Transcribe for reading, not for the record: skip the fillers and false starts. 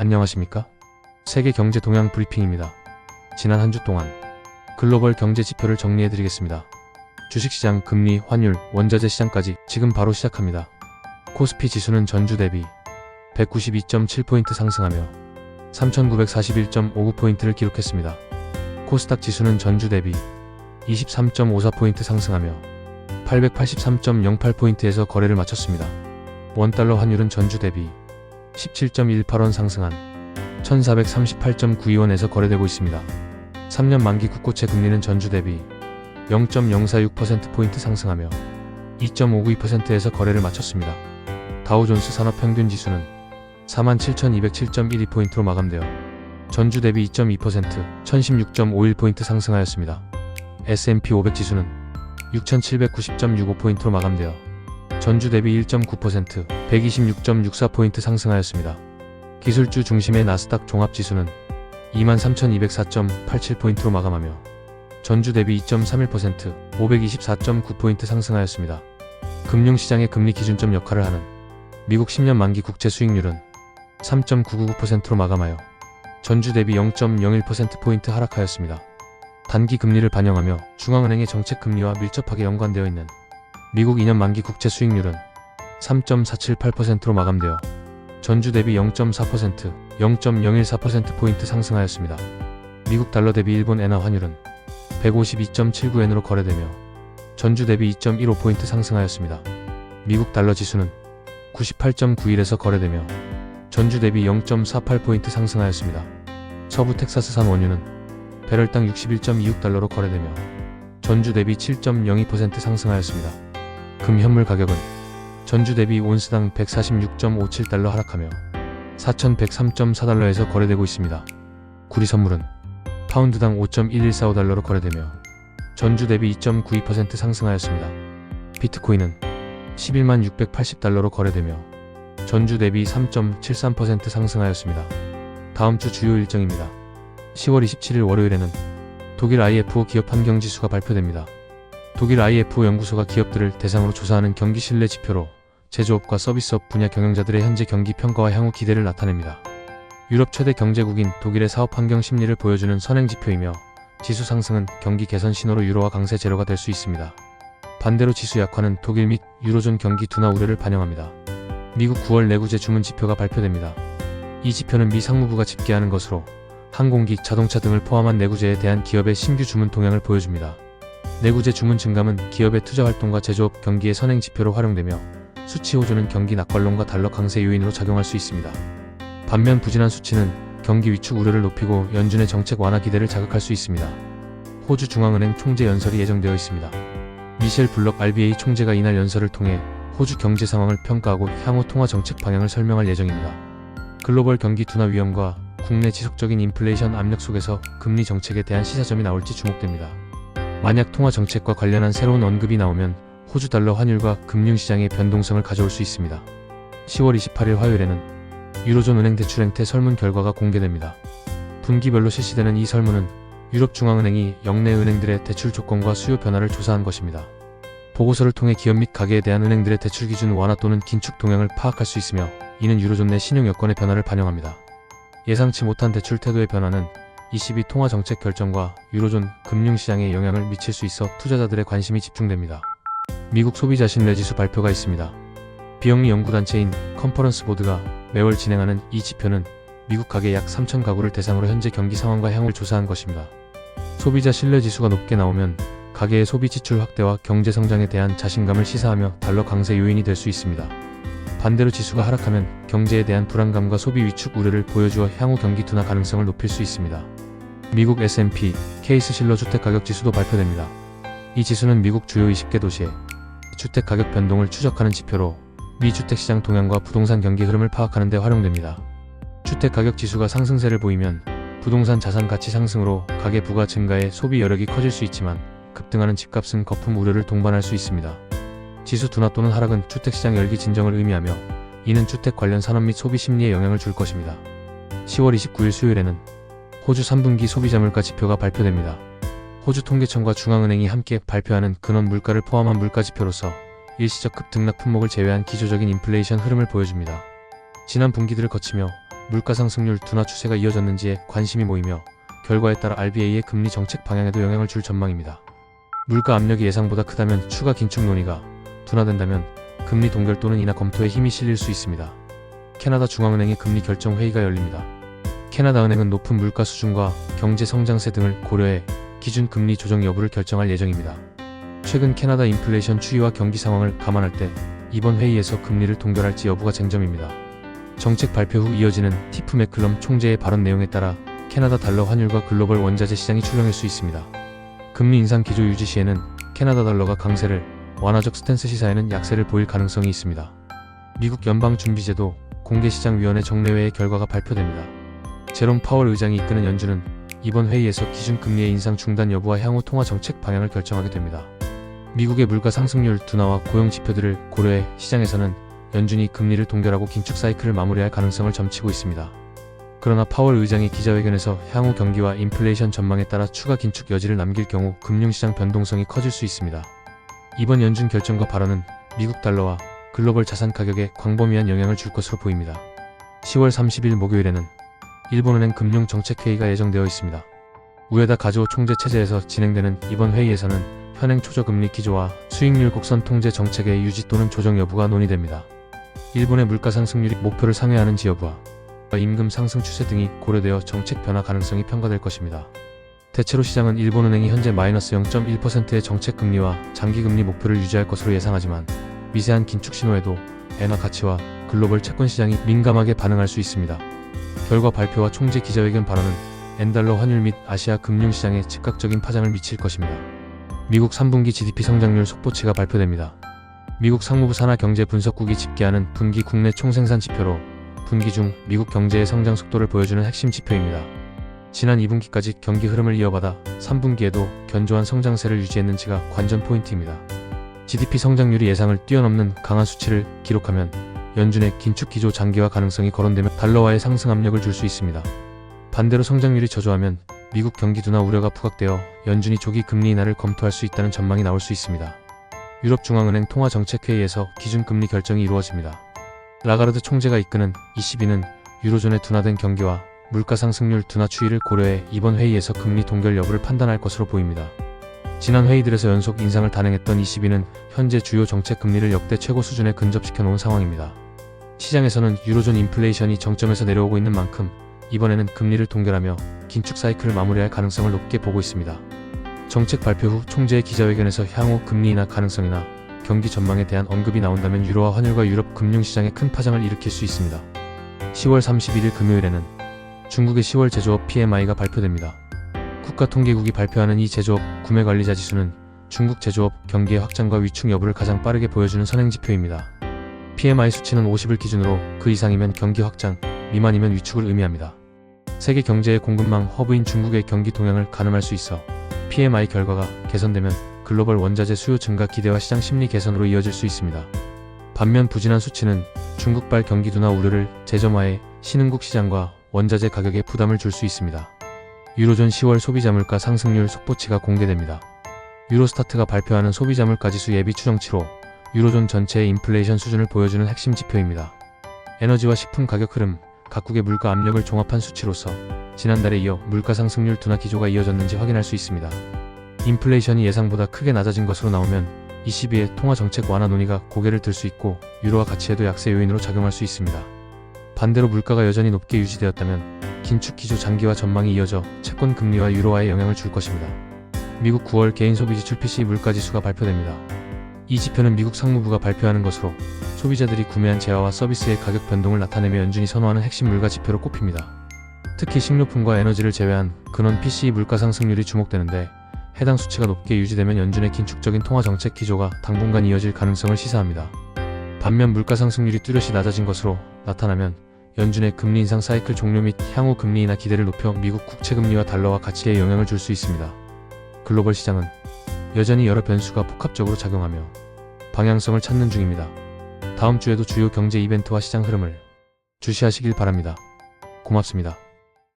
안녕하십니까? 세계 경제 동향 브리핑입니다. 지난 한 주 동안 글로벌 경제 지표를 정리해드리겠습니다. 주식시장, 금리, 환율, 원자재 시장까지 지금 바로 시작합니다. 코스피 지수는 전주 대비 192.7포인트 상승하며 3,941.59포인트를 기록했습니다. 코스닥 지수는 전주 대비 23.54포인트 상승하며 883.08포인트에서 거래를 마쳤습니다. 원달러 환율은 전주 대비 17.18원 상승한 1438.92원에서 거래되고 있습니다. 3년 만기 국고채 금리는 전주 대비 0.046%포인트 상승하며 2.592%에서 거래를 마쳤습니다. 다우존스 산업평균지수는 47,207.12포인트로 마감되어 전주 대비 2.2%, 1016.51포인트 상승하였습니다. S&P 500 지수는 6,790.65포인트로 마감되어 전주 대비 1.9%, 126.64포인트 상승하였습니다. 기술주 중심의 나스닥 종합지수는 23,204.87포인트로 마감하며 전주 대비 2.31%, 524.9포인트 상승하였습니다. 금융시장의 금리 기준점 역할을 하는 미국 10년 만기 국채 수익률은 3.999%로 마감하여 전주 대비 0.01%포인트 하락하였습니다. 단기 금리를 반영하며 중앙은행의 정책 금리와 밀접하게 연관되어 있는 미국 2년 만기 국채 수익률은 3.478%로 마감되어 전주 대비 0.4%, 0.014%포인트 상승하였습니다. 미국 달러 대비 일본 엔화 환율은 152.79엔으로 거래되며 전주 대비 2.15포인트 상승하였습니다. 미국 달러 지수는 98.91에서 거래되며 전주 대비 0.48포인트 상승하였습니다. 서부 텍사스산 원유는 배럴당 61.26달러로 거래되며 전주 대비 7.02% 상승하였습니다. 금 현물 가격은 전주 대비 온스당 146.57달러 하락하며 4,103.4달러에서 거래되고 있습니다. 구리 선물은 파운드당 5.1145달러로 거래되며 전주 대비 2.92% 상승하였습니다. 비트코인은 11680달러로 거래되며 전주 대비 3.73% 상승하였습니다. 다음 주 주요 일정입니다. 10월 27일 월요일에는 독일 IFO 기업 환경지수가 발표됩니다. 독일 IFO 연구소가 기업들을 대상으로 조사하는 경기 신뢰 지표로 제조업과 서비스업 분야 경영자들의 현재 경기 평가와 향후 기대를 나타냅니다. 유럽 최대 경제국인 독일의 사업 환경 심리를 보여주는 선행 지표이며 지수 상승은 경기 개선 신호로 유로화 강세 재료가 될 수 있습니다. 반대로 지수 약화는 독일 및 유로존 경기 둔화 우려를 반영합니다. 미국 9월 내구재 주문 지표가 발표됩니다. 이 지표는 미 상무부가 집계하는 것으로 항공기, 자동차 등을 포함한 내구재에 대한 기업의 신규 주문 동향을 보여줍니다. 내구재 주문 증감은 기업의 투자 활동과 제조업 경기의 선행 지표로 활용되며 수치 호조는 경기 낙관론과 달러 강세 요인으로 작용할 수 있습니다. 반면 부진한 수치는 경기 위축 우려를 높이고 연준의 정책 완화 기대를 자극할 수 있습니다. 호주 중앙은행 총재 연설이 예정되어 있습니다. 미셸 블럭 RBA 총재가 이날 연설을 통해 호주 경제 상황을 평가하고 향후 통화 정책 방향을 설명할 예정입니다. 글로벌 경기 둔화 위험과 국내 지속적인 인플레이션 압력 속에서 금리 정책에 대한 시사점이 나올지 주목됩니다. 만약 통화 정책과 관련한 새로운 언급이 나오면 호주 달러 환율과 금융시장의 변동성을 가져올 수 있습니다. 10월 28일 화요일에는 유로존 은행 대출 행태 설문 결과가 공개됩니다. 분기별로 실시되는 이 설문은 유럽 중앙은행이 역내 은행들의 대출 조건과 수요 변화를 조사한 것입니다. 보고서를 통해 기업 및 가계에 대한 은행들의 대출 기준 완화 또는 긴축 동향을 파악할 수 있으며 이는 유로존 내 신용 여건의 변화를 반영합니다. 예상치 못한 대출 태도의 변화는 ECB 통화 정책 결정과 유로존 금융시장에 영향을 미칠 수 있어 투자자들의 관심이 집중됩니다. 미국 소비자 신뢰 지수 발표가 있습니다. 비영리 연구단체인 컨퍼런스 보드가 매월 진행하는 이 지표는 미국 가계 약 3,000 가구를 대상으로 현재 경기 상황과 향후를 조사한 것입니다. 소비자 신뢰 지수가 높게 나오면 가계의 소비 지출 확대와 경제 성장에 대한 자신감을 시사하며 달러 강세 요인이 될 수 있습니다. 반대로 지수가 하락하면 경제에 대한 불안감과 소비 위축 우려를 보여주어 향후 경기 둔화 가능성을 높일 수 있습니다. 미국 S&P 케이스 실러 주택가격 지수도 발표됩니다. 이 지수는 미국 주요 20개 도시의 주택가격 변동을 추적하는 지표로 미 주택시장 동향과 부동산 경기 흐름을 파악하는 데 활용됩니다. 주택가격 지수가 상승세를 보이면 부동산 자산 가치 상승으로 가계 부가 증가해 소비 여력이 커질 수 있지만 급등하는 집값은 거품 우려를 동반할 수 있습니다. 지수 둔화 또는 하락은 주택시장 열기 진정을 의미하며 이는 주택 관련 산업 및 소비 심리에 영향을 줄 것입니다. 10월 29일 수요일에는 호주 3분기 소비자 물가 지표가 발표됩니다. 호주 통계청과 중앙은행이 함께 발표하는 근원 물가를 포함한 물가지표로서 일시적 급등락 품목을 제외한 기조적인 인플레이션 흐름을 보여줍니다. 지난 분기들을 거치며 물가 상승률 둔화 추세가 이어졌는지에 관심이 모이며 결과에 따라 RBA의 금리 정책 방향에도 영향을 줄 전망입니다. 물가 압력이 예상보다 크다면 추가 긴축 논의가, 둔화된다면 금리 동결 또는 인하 검토에 힘이 실릴 수 있습니다. 캐나다 중앙은행의 금리 결정 회의가 열립니다. 캐나다 은행은 높은 물가 수준과 경제 성장세 등을 고려해 기준 금리 조정 여부를 결정할 예정입니다. 최근 캐나다 인플레이션 추이와 경기 상황을 감안할 때 이번 회의에서 금리를 동결할지 여부가 쟁점입니다. 정책 발표 후 이어지는 티프 맥클럼 총재의 발언 내용에 따라 캐나다 달러 환율과 글로벌 원자재 시장이 출렁일 수 있습니다. 금리 인상 기조 유지 시에는 캐나다 달러가 강세를, 완화적 스탠스 시사에는 약세를 보일 가능성이 있습니다. 미국 연방준비제도 공개시장위원회 정례회의 결과가 발표됩니다. 제롬 파월 의장이 이끄는 연준은 이번 회의에서 기준금리의 인상 중단 여부와 향후 통화 정책 방향을 결정하게 됩니다. 미국의 물가 상승률 둔화와 고용 지표들을 고려해 시장에서는 연준이 금리를 동결하고 긴축 사이클을 마무리할 가능성을 점치고 있습니다. 그러나 파월 의장이 기자회견에서 향후 경기와 인플레이션 전망에 따라 추가 긴축 여지를 남길 경우 금융시장 변동성이 커질 수 있습니다. 이번 연준 결정과 발언은 미국 달러와 글로벌 자산 가격에 광범위한 영향을 줄 것으로 보입니다. 10월 30일 목요일에는 일본은행 금융정책회의가 예정되어 있습니다. 우에다 가즈오 총재 체제에서 진행되는 이번 회의에서는 현행 초저금리 기조와 수익률 곡선 통제 정책의 유지 또는 조정 여부가 논의됩니다. 일본의 물가 상승률이 목표를 상회하는지 여부와 임금 상승 추세 등이 고려되어 정책 변화 가능성이 평가될 것입니다. 대체로 시장은 일본은행이 현재 마이너스 0.1%의 정책 금리와 장기 금리 목표를 유지할 것으로 예상하지만 미세한 긴축 신호에도 엔화 가치와 글로벌 채권 시장이 민감하게 반응할 수 있습니다. 결과 발표와 총재 기자회견 발언은 엔달러 환율 및 아시아 금융시장에 즉각적인 파장을 미칠 것입니다. 미국 3분기 GDP 성장률 속보치가 발표됩니다. 미국 상무부 산하경제분석국이 집계하는 분기 국내 총생산 지표로 분기 중 미국 경제의 성장 속도를 보여주는 핵심 지표입니다. 지난 2분기까지 경기 흐름을 이어받아 3분기에도 견조한 성장세를 유지했는지가 관전 포인트입니다. GDP 성장률이 예상을 뛰어넘는 강한 수치를 기록하면 연준의 긴축 기조 장기화 가능성이 거론되며 달러와의 상승 압력을 줄 수 있습니다. 반대로 성장률이 저조하면 미국 경기 둔화 우려가 부각되어 연준이 조기 금리 인하를 검토할 수 있다는 전망이 나올 수 있습니다. 유럽중앙은행 통화정책회의에서 기준금리 결정이 이루어집니다. 라가르드 총재가 이끄는 ECB는 유로존의 둔화된 경기와 물가 상승률 둔화 추이를 고려해 이번 회의에서 금리 동결 여부를 판단할 것으로 보입니다. 지난 회의들에서 연속 인상을 단행했던 ECB는 현재 주요 정책 금리를 역대 최고 수준에 근접시켜 놓은 상황입니다. 시장에서는 유로존 인플레이션이 정점에서 내려오고 있는 만큼 이번에는 금리를 동결하며 긴축 사이클을 마무리할 가능성을 높게 보고 있습니다. 정책 발표 후 총재의 기자회견에서 향후 금리 인하 가능성이나 경기 전망에 대한 언급이 나온다면 유로화 환율과 유럽 금융시장에 큰 파장을 일으킬 수 있습니다. 10월 31일 금요일에는 중국의 10월 제조업 PMI가 발표됩니다. 국가통계국이 발표하는 이 제조업 구매관리자 지수는 중국 제조업 경기의 확장과 위축 여부를 가장 빠르게 보여주는 선행지표입니다. PMI 수치는 50을 기준으로 그 이상이면 경기 확장, 미만이면 위축을 의미합니다. 세계 경제의 공급망 허브인 중국의 경기 동향을 가늠할 수 있어 PMI 결과가 개선되면 글로벌 원자재 수요 증가 기대와 시장 심리 개선으로 이어질 수 있습니다. 반면 부진한 수치는 중국발 경기 둔화 우려를 재점화해 신흥국 시장과 원자재 가격에 부담을 줄 수 있습니다. 유로존 10월 소비자 물가 상승률 속보치가 공개됩니다. 유로스타트가 발표하는 소비자 물가 지수 예비 추정치로 유로존 전체의 인플레이션 수준을 보여주는 핵심 지표입니다. 에너지와 식품 가격 흐름, 각국의 물가 압력을 종합한 수치로서 지난달에 이어 물가 상승률 둔화 기조가 이어졌는지 확인할 수 있습니다. 인플레이션이 예상보다 크게 낮아진 것으로 나오면 ECB의 통화 정책 완화 논의가 고개를 들 수 있고 유로화 가치에도 약세 요인으로 작용할 수 있습니다. 반대로 물가가 여전히 높게 유지되었다면 긴축 기조 장기화 전망이 이어져 채권 금리와 유로화에 영향을 줄 것입니다. 미국 9월 개인 소비 지출 PCE 물가 지수가 발표됩니다. 이 지표는 미국 상무부가 발표하는 것으로 소비자들이 구매한 재화와 서비스의 가격 변동을 나타내며 연준이 선호하는 핵심 물가 지표로 꼽힙니다. 특히 식료품과 에너지를 제외한 근원 PCE 물가 상승률이 주목되는데 해당 수치가 높게 유지되면 연준의 긴축적인 통화 정책 기조가 당분간 이어질 가능성을 시사합니다. 반면 물가 상승률이 뚜렷이 낮아진 것으로 나타나면 연준의 금리 인상 사이클 종료 및 향후 금리 인하 기대를 높여 미국 국채 금리와 달러화 가치에 영향을 줄 수 있습니다. 글로벌 시장은 여전히 여러 변수가 복합적으로 작용하며 방향성을 찾는 중입니다. 다음 주에도 주요 경제 이벤트와 시장 흐름을 주시하시길 바랍니다. 고맙습니다.